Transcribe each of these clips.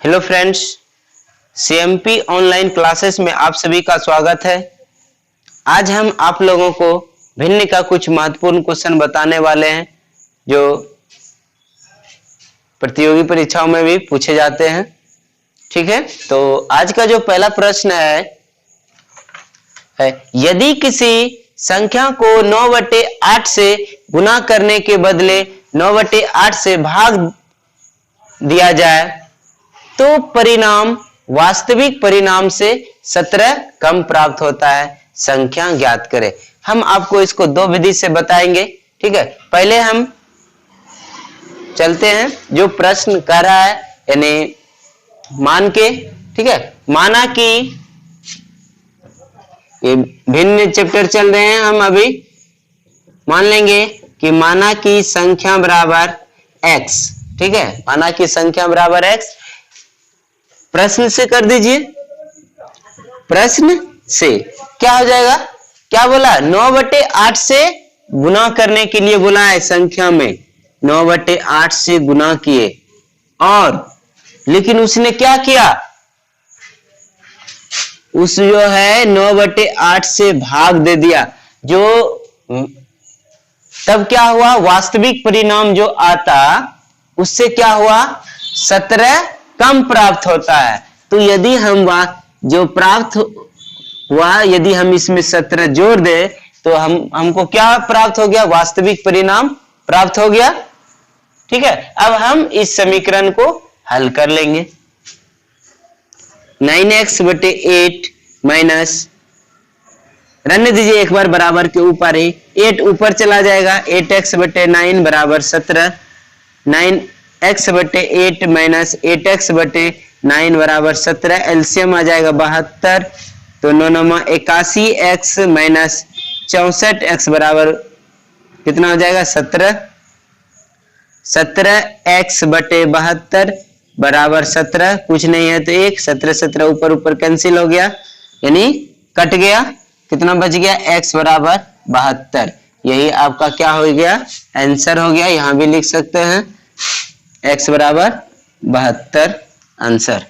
Hello friends, CMP online classes में आप सभी का स्वागत है। आज हम आप लोगों को भिन्न का कुछ महत्वपूर्ण क्वेश्चन बताने वाले हैं जो प्रतियोगी परीक्षाओं में भी पूछे जाते हैं। ठीक है, तो आज का जो पहला प्रश्न है यदि किसी संख्या को 9/8 से गुना करने के बदले 9/8 से भाग दिया जाए तो परिणाम वास्तविक परिणाम से 17 कम प्राप्त होता है। संख्या ज्ञात करें। हम आपको इसको दो विधि से बताएंगे। ठीक है, पहले हम चलते हैं जो प्रश्न कह रहा है, यानी मान के। ठीक है, माना कि ये भिन्न चैप्टर चल रहे हैं, हम अभी मान लेंगे कि माना कि संख्या बराबर x। ठीक है, माना कि संख्या बराबर x। प्रश्न से कर दीजिए। प्रश्न से क्या हो जाएगा, क्या बोला, 9/8 से गुना करने के लिए बोला है। संख्या में 9/8 से गुना किए और लेकिन उसने क्या किया, उस जो है 9/8 से भाग दे दिया। जो तब क्या हुआ, वास्तविक परिणाम जो आता उससे क्या हुआ, 17 कम प्राप्त होता है। तो यदि हम जो प्राप्त हुआ, यदि हम इसमें 17 जोड़ दे तो हमको क्या प्राप्त हो गया, वास्तविक परिणाम प्राप्त हो गया। ठीक है, अब हम इस समीकरण को हल कर लेंगे। 9x/8 माइनस, रहने दीजिए एक बार बराबर के ऊपर ही, 8 ऊपर चला जाएगा, 8x/9 बराबर 17। 9x/8 माइनस 8x/9 बराबर 17। एलसीएम आ जाएगा 72, तो 9 81x माइनस 64x बराबर कितना हो जाएगा, 17। 17x/72 बराबर 17, कुछ नहीं है तो 1। 17 ऊपर ऊपर कैंसिल हो गया, यानी कट गया। कितना बच गया, x बराबर 72। यही आपका क्या हो गया, आंसर हो गया। यहां भी लिख सकते हैं x बराबर 72 आंसर।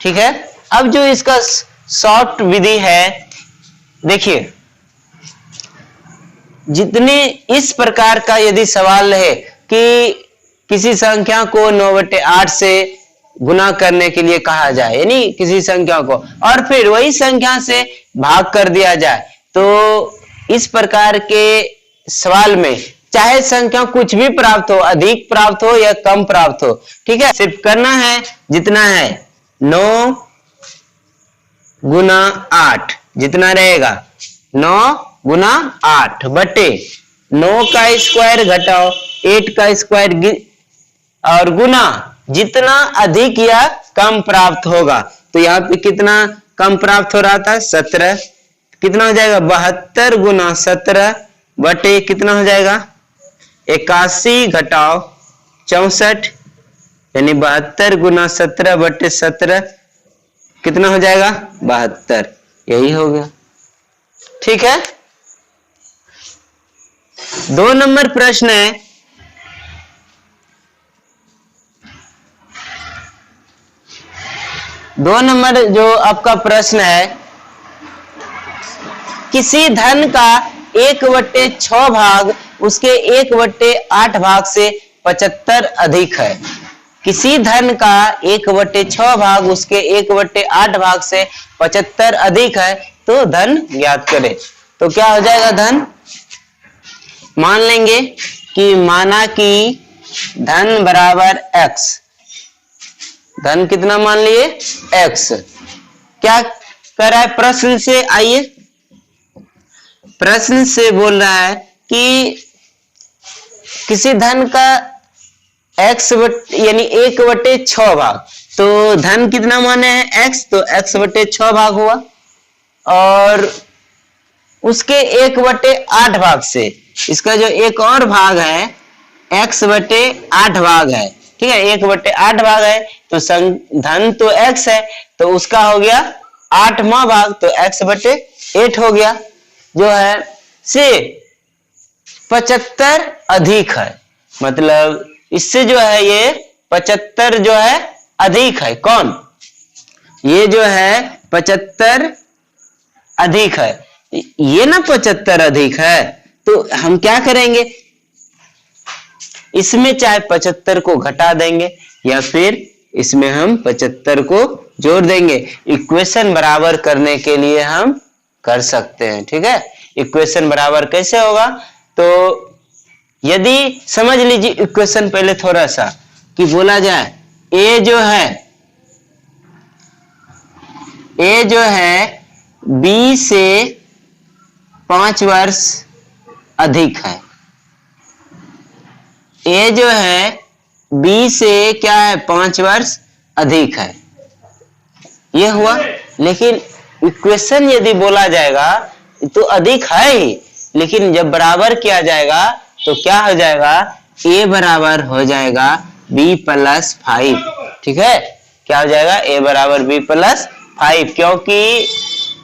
ठीक है, अब जो इसका शॉर्ट विधि है, देखिए, जितने इस प्रकार का यदि सवाल है कि किसी संख्या को 9/8 से गुना करने के लिए कहा जाए, यानी किसी संख्या को, और फिर वही संख्या से भाग कर दिया जाए, तो इस प्रकार के सवाल में चाहे संख्या कुछ भी प्राप्त हो, अधिक प्राप्त हो या कम प्राप्त हो, ठीक है, सिर्फ करना है जितना है 9 × 8, जितना रहेगा 9 × 8 बटे 9 का स्क्वायर घटाओ 8 का स्क्वायर और गुना जितना अधिक या कम प्राप्त होगा। तो यहाँ पे कितना कम प्राप्त हो रहा था, 17। कितना हो जाएगा, 72 × 17 बटे कितना हो जाएगा, 81 घटाओ 64, यानी 72 × 17 बटे 17 कितना हो जाएगा, 72। यही हो गया। ठीक है, 2 नंबर प्रश्न है, दो नंबर जो आपका प्रश्न है, किसी धन का 1/6 भाग उसके 1/8 भाग से 75 अधिक है। किसी धन का 1/6 भाग उसके 1/8 भाग से 75 अधिक है, तो धन ज्ञात करें। तो क्या हो जाएगा, धन मान लेंगे कि माना कि धन बराबर x। धन कितना मान लिए, x। क्या कर रहा है प्रश्न से, आइए, प्रश्न से बोल रहा है कि किसी धन का x यानी 1/6 भाग, तो धन कितना माने हैं, x, तो x/6 भाग हुआ, और उसके 1/8 भाग से इसका जो एक और भाग है x/8 भाग है। ठीक है, 1/8 भाग है, तो धन तो x है, तो उसका हो गया 8वां भाग, तो x/8 हो गया, जो है से 75 अधिक है। मतलब इससे जो है ये 75 जो है अधिक है। कौन? ये जो है 75 अधिक है, ये ना 75 अधिक है, तो हम क्या करेंगे, इसमें चाहे 75 को घटा देंगे या फिर इसमें हम 75 को जोड़ देंगे। इक्वेशन बराबर करने के लिए हम कर सकते हैं। ठीक है, इक्वेशन बराबर कैसे होगा, तो यदि समझ लीजिए इक्वेशन पहले थोड़ा सा कि बोला जाए ए जो है बी से 5 वर्ष अधिक है। ए जो है बी से क्या है, 5 वर्ष अधिक है, ये हुआ। लेकिन इक्वेशन यदि बोला जाएगा तो अधिक है ही, लेकिन जब बराबर किया जाएगा तो क्या हो जाएगा, ए बराबर हो जाएगा बी प्लस 5। ठीक है, क्या हो जाएगा, ए बराबर बी प्लस 5, क्योंकि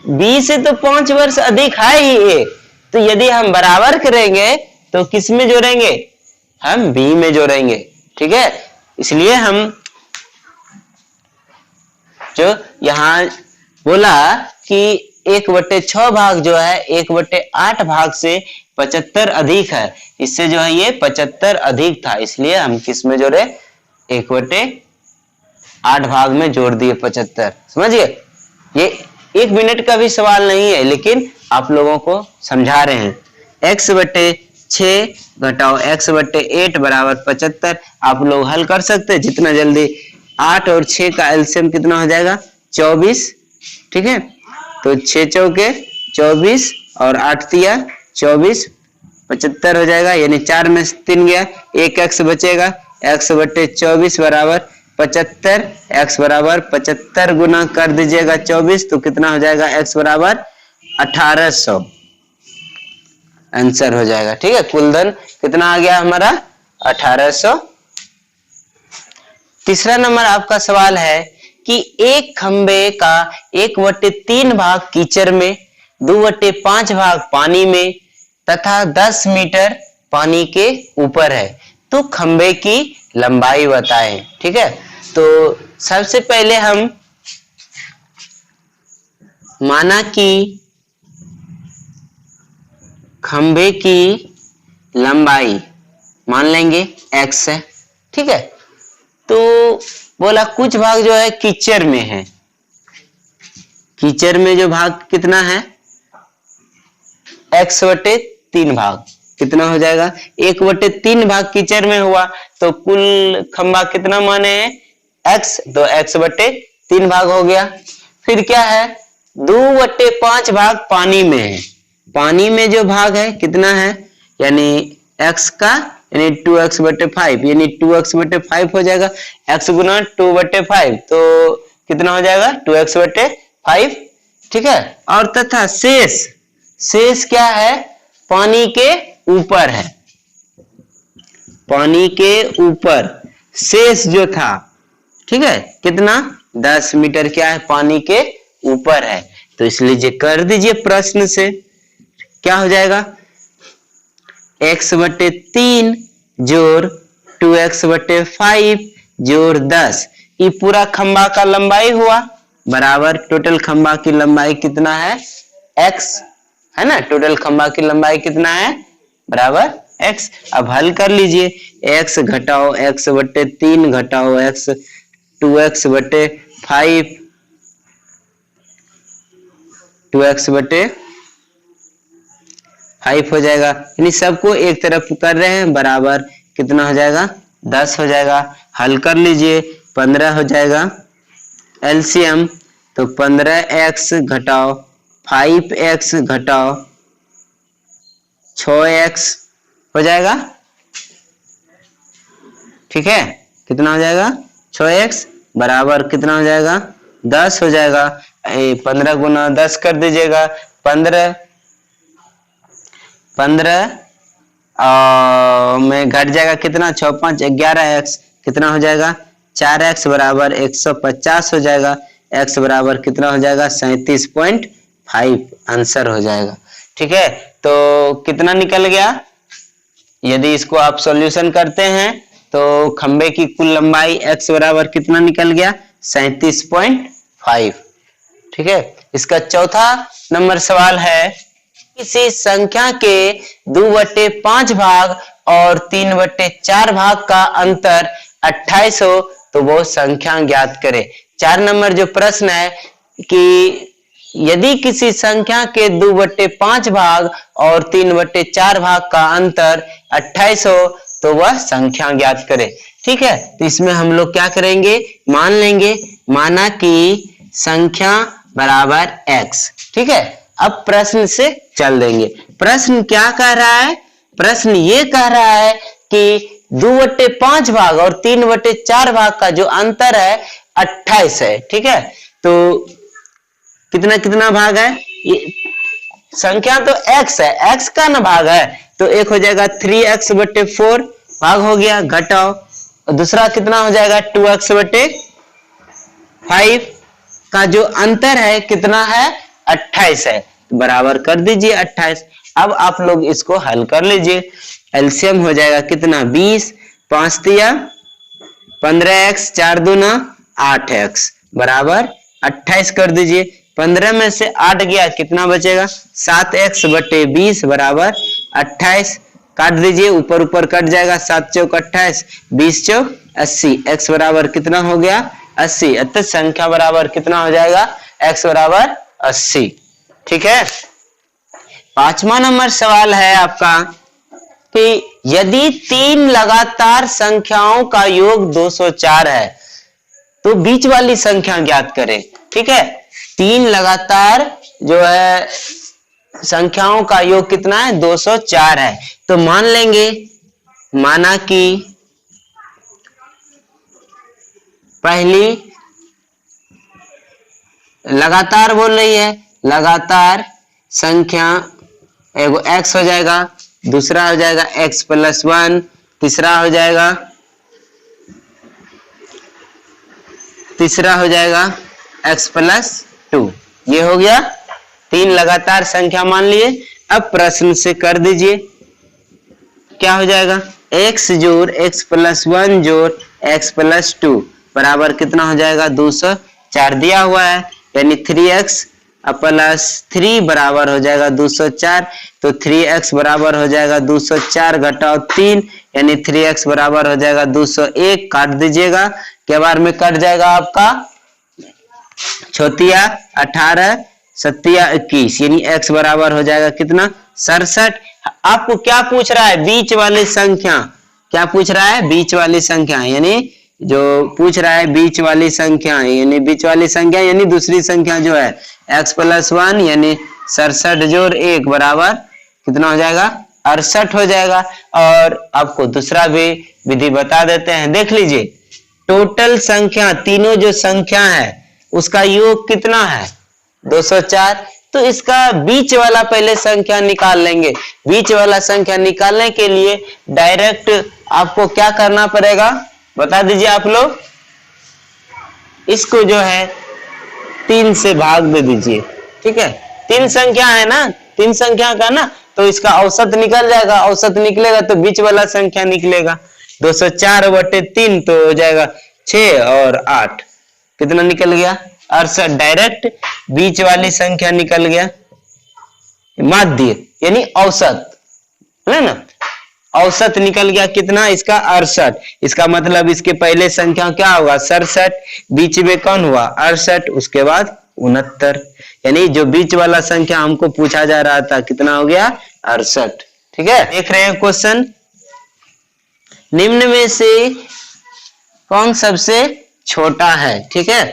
बी से तो 5 वर्ष अधिक है ही ए, तो यदि हम बराबर करेंगे तो किस में जोड़ेंगे, हम बी में जोड़ेंगे। ठीक है, इसलिए हम जो यहां बोला कि 1/6 भाग जो है 1/8 भाग से 75 अधिक है, इससे जो है ये 75 अधिक था, इसलिए हम किस में जोड़े, 1/8 भाग में जोड़ दिए 75। समझिए, ये 1 मिनट का भी सवाल नहीं है, लेकिन आप लोगों को समझा रहे हैं। x/6 घटाओ x/8 बराबर 75। आप लोग हल कर सकते हैं जितना जल्दी। 8 और 6 का एलसीएम कितना हो जाएगा, 24। ठीक है, तो 6 चौके 24 और 8 तिया 24, 75 हो जाएगा, यानी 4 में से 3 गया, 1 x बचेगा, x/24 बराबर 75। x बराबर 75 गुना कर दीजिएगा 24, तो कितना हो जाएगा, x बराबर 1800 आंसर हो जाएगा। ठीक है, कुलधन कितना आ गया हमारा, 1800। तीसरा नंबर आपका सवाल है कि एक खंबे का 1/3 भाग कीचड़ में, 2/5 भाग पानी में तथा 10 मीटर पानी के ऊपर है, तो खंबे की लंबाई बताएं। ठीक है, तो सबसे पहले हम माना कि खंबे की लंबाई मान लेंगे x है। ठीक है, तो बोला कुछ भाग जो है कीचड़ में है, कीचड़ में जो भाग कितना है, x/3 भाग, कितना हो जाएगा, 1/3 भाग कीचड़ में हुआ, तो कुल खंबा कितना माने हैं, x, तो x/3 भाग हो गया। फिर क्या है, 2/5 भाग पानी में है, पानी में जो भाग है कितना है, यानी x का, यानी 2x/5, यानी 2x/5 हो जाएगा, x गुना 2/5, तो कितना हो जाएगा, 2x/5। ठीक है, और तथा शेष क्या है, पानी के ऊपर है, पानी के ऊपर शेष जो था, ठीक है, कितना, 10 मीटर क्या है, पानी के ऊपर है, तो इसलिए कर दीजिए प्रश्न से, क्या हो जाएगा, x/3 जोड़ 2x/5 जोड़ 10, ये पूरा खंबा का लंबाई हुआ, बराबर टोटल खंबा की लंबाई कितना है, x है ना, टोटल खंबा की लंबाई कितना है, बराबर x। अब हल कर लीजिए, x घटाओ x/3 घटाओ x, 2x/5 2x/5 हो जाएगा, यानी सबको एक तरफ कर रहे हैं, बराबर कितना हो जाएगा, 10 हो जाएगा। हल कर लीजिए, 15 हो जाएगा एलसीएम, तो 15x घटाओ 5x घटाओ 6x हो जाएगा। ठीक है, कितना हो जाएगा, 6x बराबर कितना हो जाएगा, 10 हो जाएगा। 15 गुना 10 कर दीजिएगा, 15 में घट जाएगा कितना, 6 5 11x, कितना हो जाएगा, 4x बराबर 150 हो जाएगा, x बराबर कितना हो जाएगा, 37.5 आंसर हो जाएगा। ठीक है, तो कितना निकल गया, यदि इसको आप सॉल्यूशन करते हैं तो खंबे की कुल लंबाई x बराबर कितना निकल गया 37.5। ठीक है, इसका चौथा नंबर सवाल है किसी संख्या के 2/5 भाग और 3/4 भाग का अंतर 28 हो तो वो संख्या ज्ञात करे। 4 नंबर जो प्रश्न है कि यदि किसी संख्या के 2/5 भाग और 3/4 भाग का अंतर 28 हो तो वह संख्या ज्ञात करे। ठीक है, तो इसमें हम लोग क्या करेंगे, मान लेंगे, माना कि संख्या बराबर x। ठीक है, अब प्रश्न से चल देंगे। प्रश्न क्या कह रहा है, प्रश्न ये कह रहा है कि 2/5 भाग और 3/4 भाग का जो अंतर है 28 है। ठीक है, तो कितना कितना भाग है, ये संख्या तो x है, x का ना भाग है, तो एक हो जाएगा 3x/4 भाग हो गया, घटाओ। और दूसरा कितना हो जाएगा 2x/5 का जो अंतर है कितना है 28 है, बराबर कर दीजिए 28। अब आप लोग इसको हल कर लीजिए, एलसीएम हो जाएगा कितना 20, 5 तिया 15x, 4 दूना 8x बराबर 28 कर दीजिए। 15 में से 8 गया कितना बचेगा 7x/20 बराबर 28। काट दीजिए, ऊपर ऊपर कट जाएगा, 7 चौक 28, 20 चौक 80, x बराबर कितना हो गया 80। अतः संख्या बराबर कितना हो जाएगा x बराबर 80। ठीक है, 5वां नंबर सवाल है आपका कि यदि 3 लगातार संख्याओं का योग 204 है तो बीच वाली संख्या ज्ञात करें। ठीक है, 3 लगातार जो है संख्याओं का योग कितना है 204 है, तो मान लेंगे, माना कि पहली लगातार बोल रही है, लगातार संख्या एगो x हो जाएगा, दूसरा हो जाएगा x+1, तीसरा हो जाएगा x+2। ये हो गया 3 लगातार संख्या मान लिए। अब प्रश्न से कर दीजिए, क्या हो जाएगा x जोड़ x+1 जोड़ x+2 बराबर कितना हो जाएगा 204 दिया हुआ है, यानी 3x+3 बराबर हो जाएगा 204। तो 3x बराबर हो जाएगा 204 घटाओ 3 यानी 3x बराबर हो जाएगा 201। काट दीजिएगा, के बार में कट जाएगा आपका 6 18 7 21, यानी x बराबर हो जाएगा कितना 67। आपको क्या पूछ रहा है बीच वाली संख्या, क्या पूछ रहा है बीच वाली संख्या, यानी जो पूछ रहा है बीच वाली संख्या, यानी बीच वाली संख्या यानी दूसरी संख्या जो है x+1 यानी 67 जोड़ 1 बराबर कितना हो जाएगा 68 हो जाएगा। और आपको दूसरा भी विधि बता देते हैं, देख लीजिए, टोटल संख्या तीनों जो संख्या है उसका योग कितना है 204, तो इसका बीच वाला पहले संख्या निकाल लेंगे। बीच वाला संख्या निकालने के लिए डायरेक्ट आपको क्या करना पड़ेगा बता दीजिए आप लोग, इसको जो है 3 से भाग दे दीजिए। ठीक है, 3 संख्या है ना, 3 संख्या का ना, तो इसका औसत निकल जाएगा, औसत निकलेगा तो बीच वाला संख्या निकलेगा 204/3 तो हो जाएगा 6 और 8 कितना निकल गया 68। डायरेक्ट बीच वाली संख्या निकल गया, माध्य यानी औसत है ना, औसत निकल गया कितना इसका 68। इसका मतलब इसके पहले संख्या क्या होगा 67, बीच में कौन हुआ 68, उसके बाद 69, यानी जो बीच वाला संख्या हमको पूछा जा रहा था कितना हो गया 68। ठीक है, देख रहे हैं क्वेश्चन, निम्न में से कौन सबसे छोटा है। ठीक है,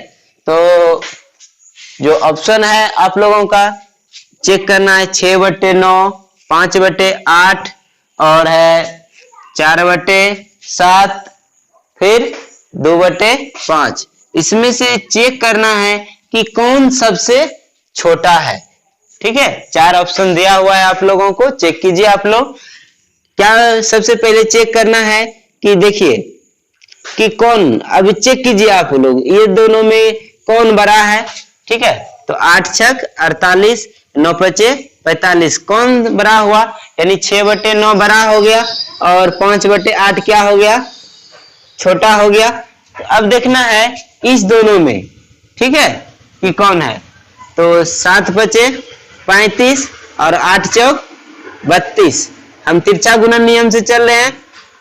तो जो ऑप्शन है आप लोगों का चेक करना है 6/9, 5/8 और है 4/7, फिर 2/5। इसमें से चेक करना है कि कौन सबसे छोटा है। ठीक है, 4 ऑप्शन दिया हुआ है आप लोगों को, चेक कीजिए आप लोग। क्या सबसे पहले चेक करना है कि देखिए कि कौन, अभी चेक कीजिए आप लोग, ये दोनों में कौन बड़ा है। ठीक है, तो 8 छक 48, 9 पचे 45, कौन बड़ा हुआ, यानी 6/9 बड़ा हो गया और 5/8 क्या हो गया छोटा हो गया। तो अब देखना है इस दोनों में, ठीक है, कि कौन है। तो 7 बचे 35 और 8 चौक 32। हम तिरछा गुणन नियम से चल रहे हैं,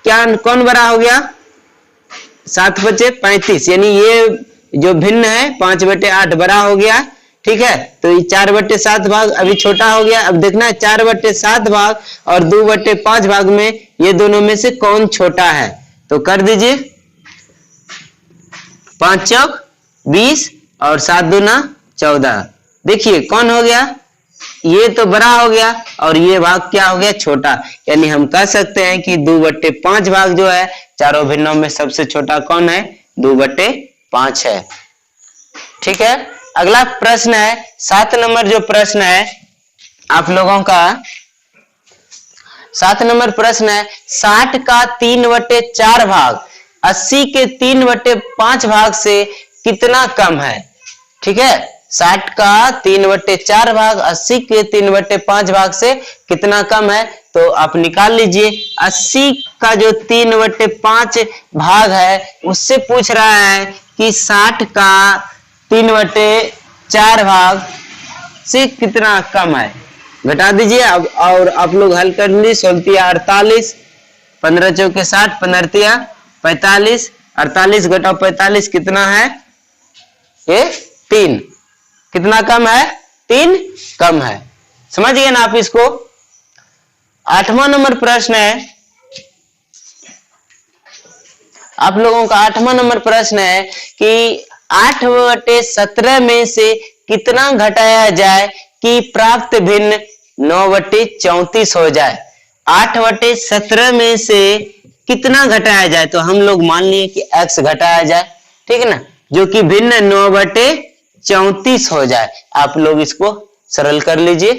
क्या कौन बड़ा हो गया, 7 बचे 35, यानी ये जो भिन्न है 5/8 बड़ा हो गया, ठीक है। तो ये 4/7 भाग अभी छोटा हो गया। अब देखना है 4/7 भाग और 2/5 भाग में ये दोनों में से कौन छोटा है। तो कर दीजिए, 5 चौक 20 और 7 दूना 14। देखिए कौन हो गया, ये तो बड़ा हो गया और ये भाग क्या हो गया, छोटा। यानी हम कह सकते हैं कि 2/5 भाग जो है चारों भिन्नों में सबसे छोटा कौन है, 2/5 है, ठीक है। अगला प्रश्न है 7 नंबर जो प्रश्न है आप लोगों का, 7 नंबर प्रश्न है 60 का 3/4 भाग 80 के 3/5 भाग से कितना कम है, ठीक है। 60 का 3/4 भाग 80 के 3/5 भाग से कितना कम है। तो आप निकाल लीजिए, 80 का जो 3/5 भाग है उससे पूछ रहा है कि 60 का 3/4 भाग से कितना कम है। घटा दीजिए अब, और आप लोग हल कर लीजिए। 16 48, 15 चौके 60, 15 45, 48 घटाओ 45 कितना है, ये 3। कितना कम है, 3 कम है। समझ गए ना आप इसको। 8वां नंबर प्रश्न है आप लोगों का, 8वां नंबर प्रश्न है कि 8/17 में से कितना घटाया जाए कि प्राप्त भिन्न 9/34 हो जाए। 8/17 में से कितना घटाया जाए, तो हम लोग मान लिए कि x घटाया जाए, ठीक है ना, जो कि भिन्न 9/34 हो जाए। आप लोग इसको सरल कर लीजिए,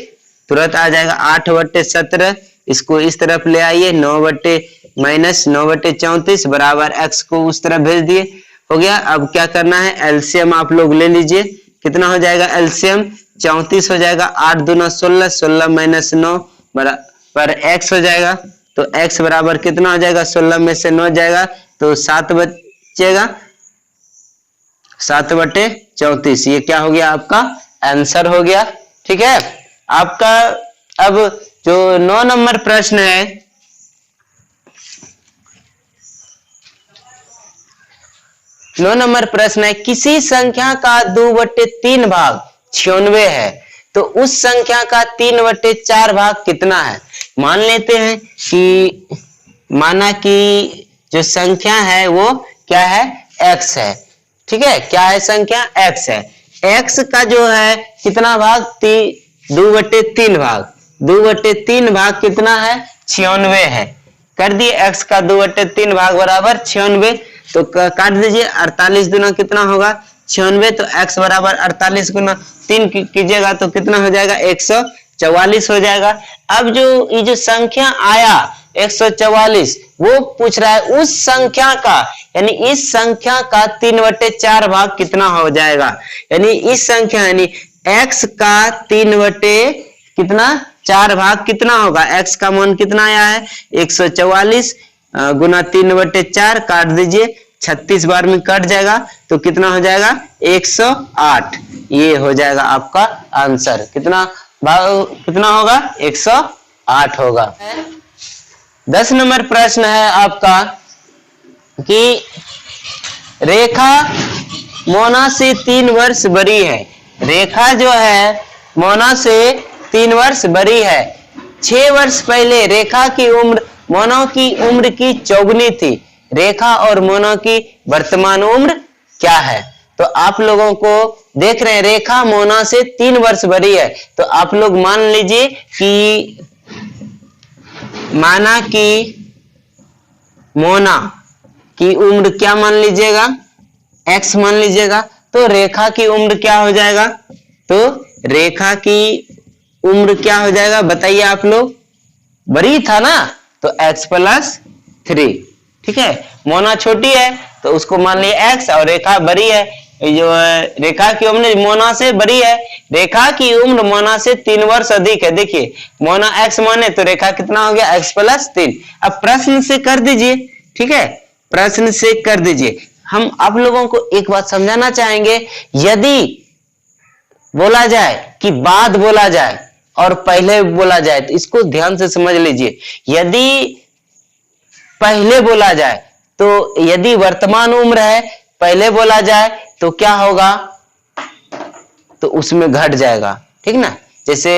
तुरंत आ जाएगा। 8/17 इसको इस तरफ ले आइए, 9/34 बराबर x को उस तरफ भेज दिए, हो गया। अब क्या करना है, एलसीएम आप लोग ले लीजिए। कितना हो जाएगा एलसीएम, 34 हो जाएगा। 8 दूना 16, 16 - 9 बराबर x हो जाएगा। तो x बराबर कितना हो जाएगा, 16 में से 9 जाएगा तो 7 बचेगा, 7/34। ये क्या हो गया, आपका आंसर हो गया, ठीक है। आपका अब जो 9 नंबर प्रश्न है, 9 नंबर प्रश्न है किसी संख्या का 2/3 भाग 96 है तो उस संख्या का 3/4 भाग कितना है। मान लेते हैं कि माना कि जो संख्या है वो क्या है, x है, ठीक है। क्या है, संख्या x है। x का जो है कितना भाग, 2/3 भाग, 2/3 भाग कितना है, 96 है। कर दिए, x का 2/3 भाग बराबर 96। तो काट दीजिए, 48 गुना कितना होगा, 96। तो x बराबर 48 गुना 3 कीजिएगा तो कितना हो जाएगा, 144 हो जाएगा। अब जो ये जो संख्या आया 144, वो पूछ रहा है उस संख्या का, यानी इस संख्या का 3/4 भाग कितना हो जाएगा। यानी इस संख्या यानी x का 3/4 भाग कितना होगा। x का मान कितना आया है, 144 गुना 3/4 काट दीजिए, 36 बार में कट जाएगा तो कितना हो जाएगा, 108। ये हो जाएगा आपका आंसर। कितना भाग कितना होगा, 108 होगा। 10 नंबर प्रश्न है आपका कि रेखा मोना से 3 वर्ष बड़ी है। रेखा जो है मोना से 3 वर्ष बड़ी है। 6 वर्ष पहले रेखा की उम्र मोना की उम्र की चौगुनी थी। रेखा और मोना की वर्तमान उम्र क्या है। तो आप लोगों को देख रहे हैं रेखा मोना से 3 वर्ष बड़ी है, तो आप लोग मान लीजिए कि माना कि मोना की उम्र क्या मान लीजिएगा, x मान लीजिएगा। तो रेखा की उम्र क्या हो जाएगा, तो रेखा की उम्र क्या हो जाएगा बताइए आप लोग, बड़ी था ना, तो x + 3, ठीक है। मोना छोटी है तो उसको मान लिया x और रेखा बड़ी है, जो रेखा की उम्र मोना से बड़ी है। रेखा की उम्र मोना से 3 वर्ष अधिक है। देखिए मोना x माने तो रेखा कितना हो गया, x + 3। अब प्रश्न से कर दीजिए, ठीक है। प्रश्न से कर दीजिए। हम आप लोगों को एक बात समझाना चाहेंगे, यदि बोला जाए कि बाद बोला जाए और पहले बोला जाए तो इसको ध्यान से समझ लीजिए। यदि पहले बोला जाए तो यदि वर्तमान उम्र है, पहले बोला जाए तो क्या होगा, तो उसमें घट जाएगा, ठीक ना। जैसे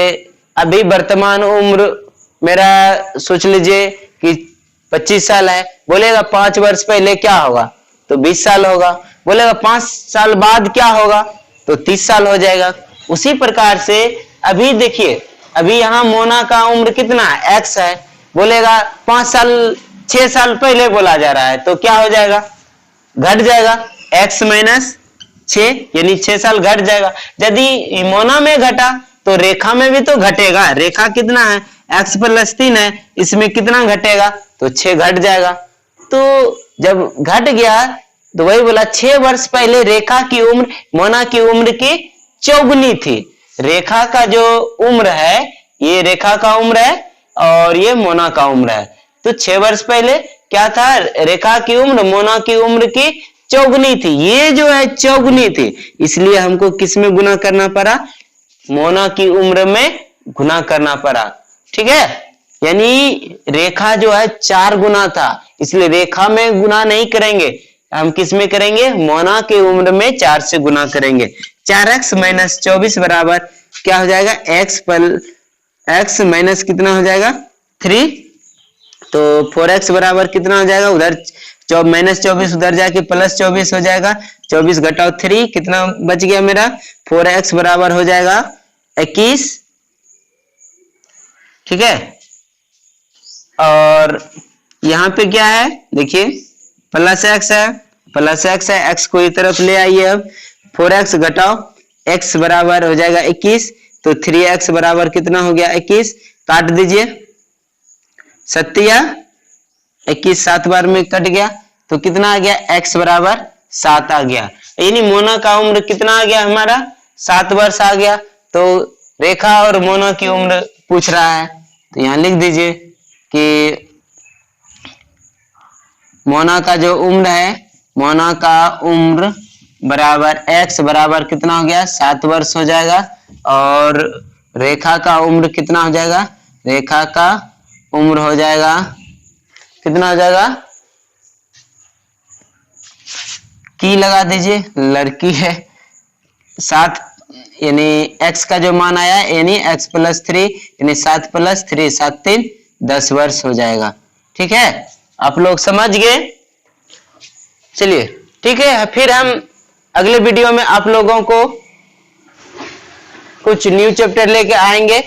अभी वर्तमान उम्र मेरा सोच लीजिए कि 25 साल है, बोलेगा 5 वर्ष पहले क्या होगा, तो 20 साल होगा। बोलेगा 5 साल बाद क्या होगा, तो 30 साल हो जाएगा। उसी प्रकार से अभी देखिए, अभी यहाँ मोना का उम्र कितना है, एक्स है, बोलेगा 5 साल 6 साल पहले बोला जा रहा है, तो क्या हो जाएगा, घट जाएगा, एक्स माइनस 6 यानी 6 साल घट जाएगा। यदि मोना में घटा तो रेखा में भी तो घटेगा। रेखा कितना है, एक्स प्लस 3 है, इसमें कितना घटेगा, तो 6 घट जाएगा। तो जब घट गया तो वही बोला 6 वर्ष पहले रेखा की उम्र मोना की उम्र की चौगुनी थी। रेखा का जो उम्र है, ये रेखा का उम्र है और ये मोना का उम्र है। तो 6 वर्ष पहले क्या था, रेखा की उम्र मोना की उम्र की चौगुनी थी। ये जो है चौगुनी थी, इसलिए हमको किस में गुना करना पड़ा, मोना की उम्र में गुना करना पड़ा, ठीक है। यानी रेखा जो है 4 गुना था, इसलिए रेखा में गुना नहीं करेंगे, हम किस में करेंगे, मोना की उम्र में 4 से गुना करेंगे। 4x माइनस 24 बराबर क्या हो जाएगा, x माइनस कितना हो जाएगा 3, तो 4x बराबर कितना हो जाएगा, उधर माइनस 24 उधर जाके प्लस 24 हो जाएगा। 24 घटाओ 3 कितना बच गया मेरा, 4x बराबर हो जाएगा 21, ठीक है। और यहाँ पे क्या है देखिए, प्लस x है, प्लस x है, x को इस तरफ ले आइए। अब 4x घटाओ x बराबर हो जाएगा 21, तो 3x बराबर कितना हो गया 21, काट दीजिए, 7 21 7 बार में कट गया, तो कितना आ गया, x बराबर 7 आ गया। यानी मोना का उम्र कितना आ गया हमारा, 7 वर्ष आ गया। तो रेखा और मोना की उम्र पूछ रहा है, तो यहाँ लिख दीजिए कि मोना का जो उम्र है, मोना का उम्र बराबर x बराबर कितना हो गया, 7 वर्ष हो जाएगा। और रेखा का उम्र कितना हो जाएगा, रेखा का उम्र हो जाएगा कितना हो जाएगा, की लगा दीजिए, लड़की है, 7 यानी x का जो मान आया यानी x प्लस 3 यानी 7 प्लस 3 7 3 10 वर्ष हो जाएगा, ठीक है। आप लोग समझ गए, चलिए ठीक है। फिर हम अगले वीडियो में आप लोगों को कुछ न्यू चैप्टर लेके आएंगे।